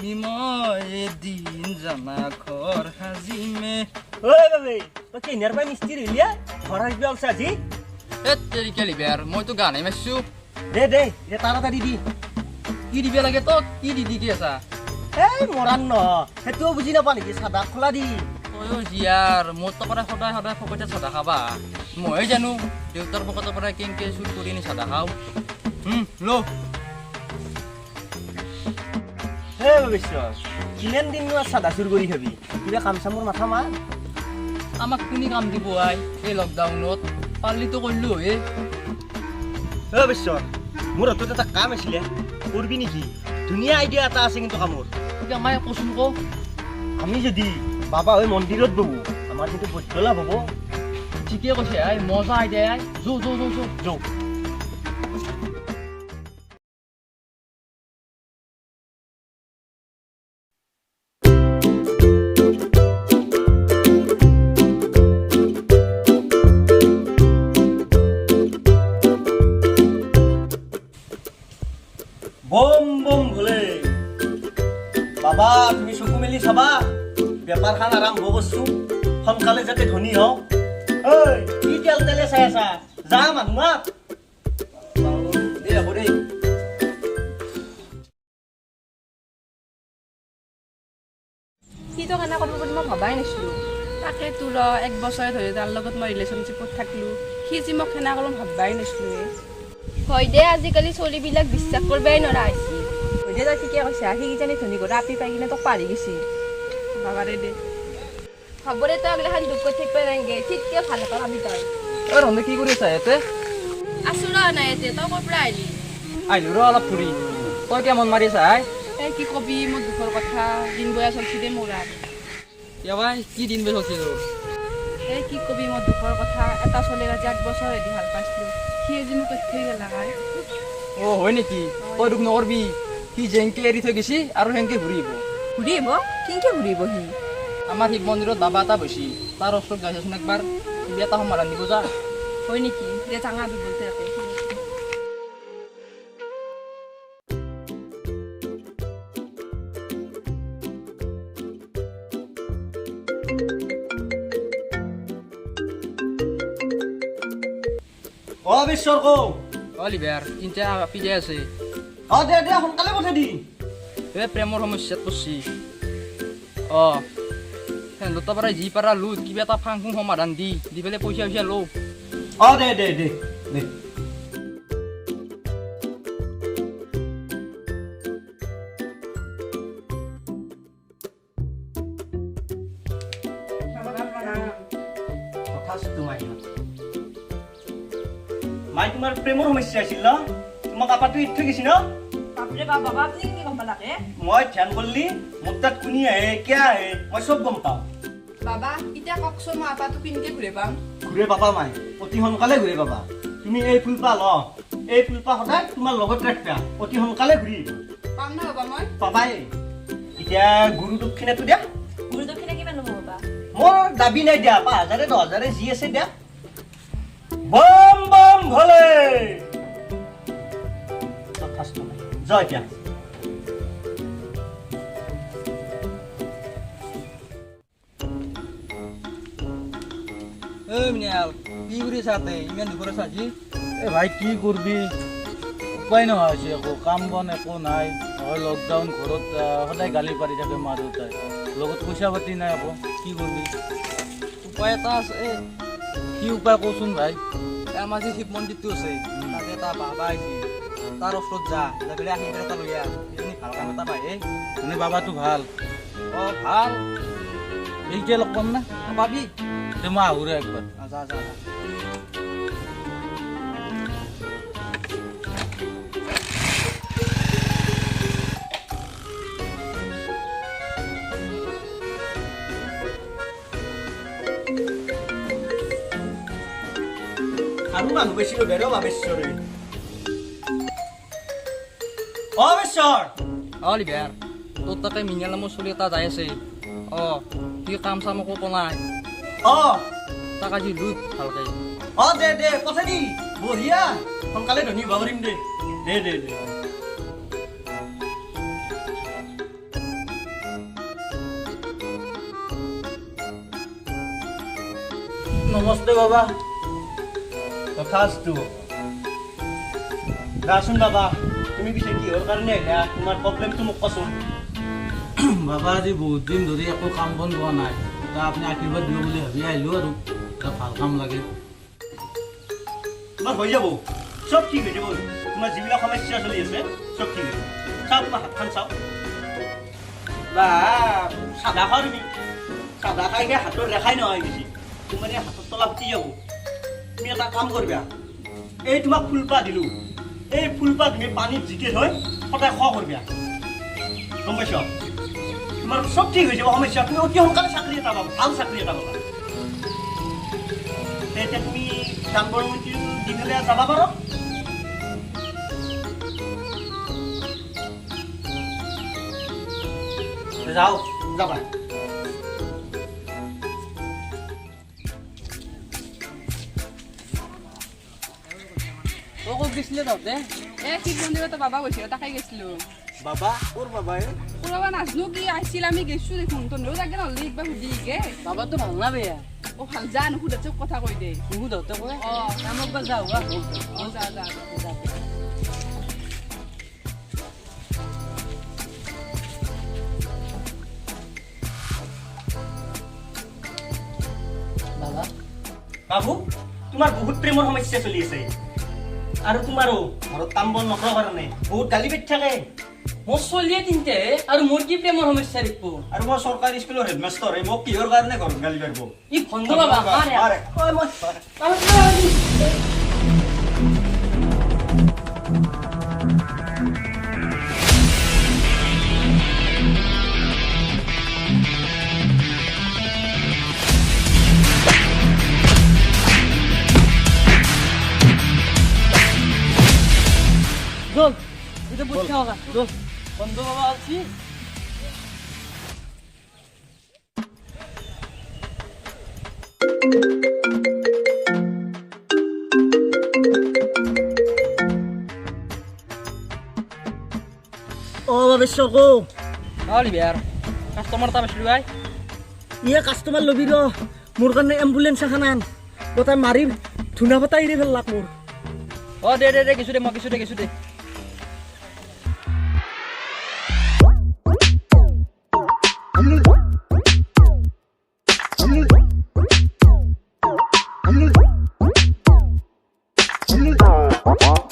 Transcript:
নিময় দিন জানা ঘৰ হাজিমে। ওই বাবে তই কেনিয়াৰ পৰা মিস্ত্ৰী উলিয়া ঘৰ সাজিব ওলছা আজি তেৰি কেলিবে আৰু মইতো গানেই মাৰিছো। দে এতিয়া তাড়াতাড়ি দি কি দিব লাগে তই কি দি কি আছা? এই মৰাণ ন সেইটোও বুজি নাপা নেকি চাদা খোলা দি তয়ো জীয়াৰ মোৰ তো পৰা সদায় সদায় ফকতে চাদা খাবা ময়ে জানো দেউতাৰ পকেটৰ পৰা কেংকে চুৰ কৰি নি চাদা খাওঁ। লো হে ভৱিষ্যত কিমান দিন চাদা চুৰ কৰি খাবি কিবা কাম চামৰ মাথা মাৰ আমাক কোনে কাম দিব আই এই লকডাউনত পাৰলিতো কৰিলো হে। হে ভৱিষ্যত মোৰ হাতত এটা কাম আছিলে কৰবি নেকি? ধুনীয়া আইডিয়া এটা আছে কিন্তু কামৰ। এতিয়া মায়ে কচোন ক। আমি যদি বাবা হৈ মন্দিৰত বহো আমাৰ কিন্তু বৈদ্য লাভ হ'ব। ঠিকে কৈছে আই মজা আইডিয়া আই যৌ বম বম ভোলে বাবা তুমি চকু মেলি চাবা বেপাৰখন আৰম্ভ কৰিছো সোনকালে যাতে ধনী হওঁ। ঐ কি তেল তেলে চাই আছা যা মানুহ মাত দেই। সিটো কেনে কৰিব বুলি মই ভবাই নাছিলোঁ। তাকে তোৰ এক বছৰে ধৰি তাৰ লগত মই ৰিলেশ্যনশ্বিপত থাকিলোঁ সি যে মোক সেনা কৰিম ভাববাই নাছিলোঁ। হয় দে আজিকালি চলিবিলাক বিশ্বাস কৰিবই নোৱাৰা হৈছে। হয় দে তই ঠিকে কৈছা সি কিজানি ধনী কৰি আপি পাই কিনে তোক পাৰি গৈছি বাবাৰে দে খবৰে তই আগলাখান দুখ কৰি থাকিব নালাগে ঠিককে ভাল পাওঁ আমি তই অ ৰন্ধে কি কৰি আছা ইয়াতে? আছো ৰ নাই এতিয়া তই ক'ৰ পৰা আহিলি? আহিলো ৰ অলপ ফুৰি। তই কিয় মন মাৰি আছা আই? এই কি কবি মোৰ দুখৰ কথা দিন বয়া চলছি দে মোৰ আৰু কিয় বাই কি দিন বেছ হৈছে তোৰ? এই কি কবি মোৰ দুখৰ কথা এটা চলিৰ আজি 8 বছৰ এদি ভাল পাইছিলোঁ সি আজি মোক থৈ গেল লাগাই। অ হয় নেকি? তই দুখ নকৰবি সি যেংকে এৰি থৈ গৈছি আৰু সেংকে ঘূৰি আহিব। ঘূৰিব কেনেকে ঘূৰিব সি? আমাৰ শিৱ মন্দিৰত বাবা এটা বৈছি তাৰ ওচৰত গাইছাচোন একবাৰ কিবা এটা সমাধান দিব যা। হয় নেকি? দে চাঙা বলতে থাকে অ বিশ্বৰ কৌ অ লিভাৰ তিনিটা পিজাই আছে। অ দে সোনকালে পঠাই দি এই প্ৰেমৰ সমস্যাত পৰছি। অ দুটাৰ পৰা যি পাৰা লুট কিবা এটা ফাং ফুং সমাধান দি পেলাই পইচা লওঁ। অ দে মাই তোমাৰ প্ৰেমৰ সমস্যা আছিল ন? তোমাক আপাটো এৰি থৈ গৈছি ন? বাপৰে বাপ বাবা আপুনি কেনেকে গম পালাকে? মই ধ্যান কৰিলি মোৰ তাত কোনি আহে কিয় আহে মই চব গম পাওঁ। বাবা এতিয়া কওকচোন মই আপাটো কেনেকে ঘূৰে পাম? ঘূৰে পাবা মাই অতি সোনকালে ঘূৰে পাবা। তুমি এই ফুলপা ল এই ফুলপা সদায় তোমাৰ লগত ৰাখিবা অতি সোনকালে ঘূৰি পাম না বাবা মই? পাবাই। এতিয়া গুৰু দক্ষিণাটো দিয়া। গুৰু দক্ষিণা কিমান ল'ব বাবা? মোৰ দাবী নাই দিয়া 5,000 10,000 যি আছে দিয়া। বম বম ভলে জয় এতিয়া কি কৰি আছা ইমান দুখৰ আছা আজি? এ ভাই কি কৰবি উপায় নোহোৱা হৈছে একো কাম বন একো নাই হয় লকডাউন ঘৰত সদায় গালি পাৰি থাকে মা দেউতাই লগত পইচা পাতি নাই আকৌ কি কৰবি উপায় এটা আছে। কি উপায় কচোন ভাই আমাৰ যে শিৱ মন্দিৰটো আছে তাতে এটা বাবা আহিছে তাৰ ওচৰত যা যাবলৈ আশীৰ্বাদ এটা লৈ আহ কিজানি ভাল কাম এটা পায়। মানে বাবাটো ভাল অ ভাল এইকে লগ পাম না পাবি। তে মই আহোঁ ৰে একবাৰ যা আৰু মানুহ বেছি বেৰ বাবেশ্বৰে অ বেশ্বৰ অ লিভাৰ তোৰ তাতে মিনিয়াল নামৰ চলি এটা যাই আছে। অ কি কাম চাম একো পোৱা নাই অ তাক আজি লুট ভালকে। অ দে পঠাই দি বঢ়িয়া সোনকালে ধনী হ'ব পাৰিম দে। নমস্তে বাবা। তথাস্তু। ৰাচোন বাবা, তুমি পিছে কিহৰ কাৰণে আহিলা? তোমাৰ প্ৰব্লেমটো মোক কোৱাচোন। বাবা আজি বহুত দিন ধৰি একো কাম বন পোৱা নাই, এতিয়া আপুনি আশীৰ্বাদ দিব বুলি ভাবি আহিলোঁ আৰু এটা ভাল কাম লাগে। তোমাৰ হৈ যাব, চব ঠিক হৈ যাব। তোমাৰ যিবিলাক সমস্যা চলি আছে চব ঠিক হৈ যাব। চাওক তোমাৰ হাতখন চাওক। বা চাদা খাওঁ তুমি, চাদা খাইকে হাতৰ ৰেখাই নহয় বেছি, তোমাৰ এই হাতৰ তলা ফুটি যাব। তুমি এটা কাম কৰিবা, এই তোমাক ফুলপাহ দিলোঁ, এই ফুলপাহ তুমি পানীত জিকে থৈ সদায় খোৱা কৰিবা, গম পাইছ? তোমাৰ চব ঠিক হৈ যাব সমস্যা। তুমি অতি সোনকালে চাকৰি এটা পাবা, ভাল চাকৰি এটা পাবা। এতিয়া তুমি ডাঙৰমন্ত্ৰী দি পেলাই যাব পাৰা। যাও, যাবা। তই ক'ত গৈছিলে তহঁতে? শিৱ মন্দিৰতে বাবা গৈছিল, তাকে গৈছিলো। বাবা ক'ৰ বাবা? পুৰাবা নাজনো কি আহিছিল, আমি গৈছো দেখোন। তহঁতেও তাকে নহ'লে একবাৰ সুধিগে। বাবাতো ভাল না বেয়া? ভাল যা নুসুধা, চব কথা কৈ দে। নুসুধতে কয় অঁ কামক বা যাওঁ বা যা যা। বাবা বাবু, তোমাৰ বহুত প্ৰেমৰ সমস্যা চলি আছে, আৰু তোমাৰো ঘৰত কাম বন নকৰাৰ কাৰণে বহুত গালি পাৰি থাকে। মোৰ চলিয়ে তিনিটাই আৰু মোৰ কি প্ৰেমৰ সমস্যা দেখব? আৰু মই চৰকাৰী স্কুলৰ হেডমাষ্টাৰ, মোক কিহৰ কাৰণে ঘৰত গালি পাৰিব? ই ভণ্ড বাবা মাৰে। মাৰে। চল এটা পৰীক্ষা হোক চল বন্ধু বাবা আছি। অ বাবেশ্বৰ কো নালিবি আৰ কাস্টমাৰ তা বেশি ভাই ইয়ে কাষ্টমাৰ লবি ৰ, মোৰ কাৰণে এম্বুলেঞ্চ এখন আন। গোটাই মাৰি ধুনা ফটা এৰি ফেললাক মোৰ। ও দে দে দে কিছু দে মই কিছু দে কিছু দে What?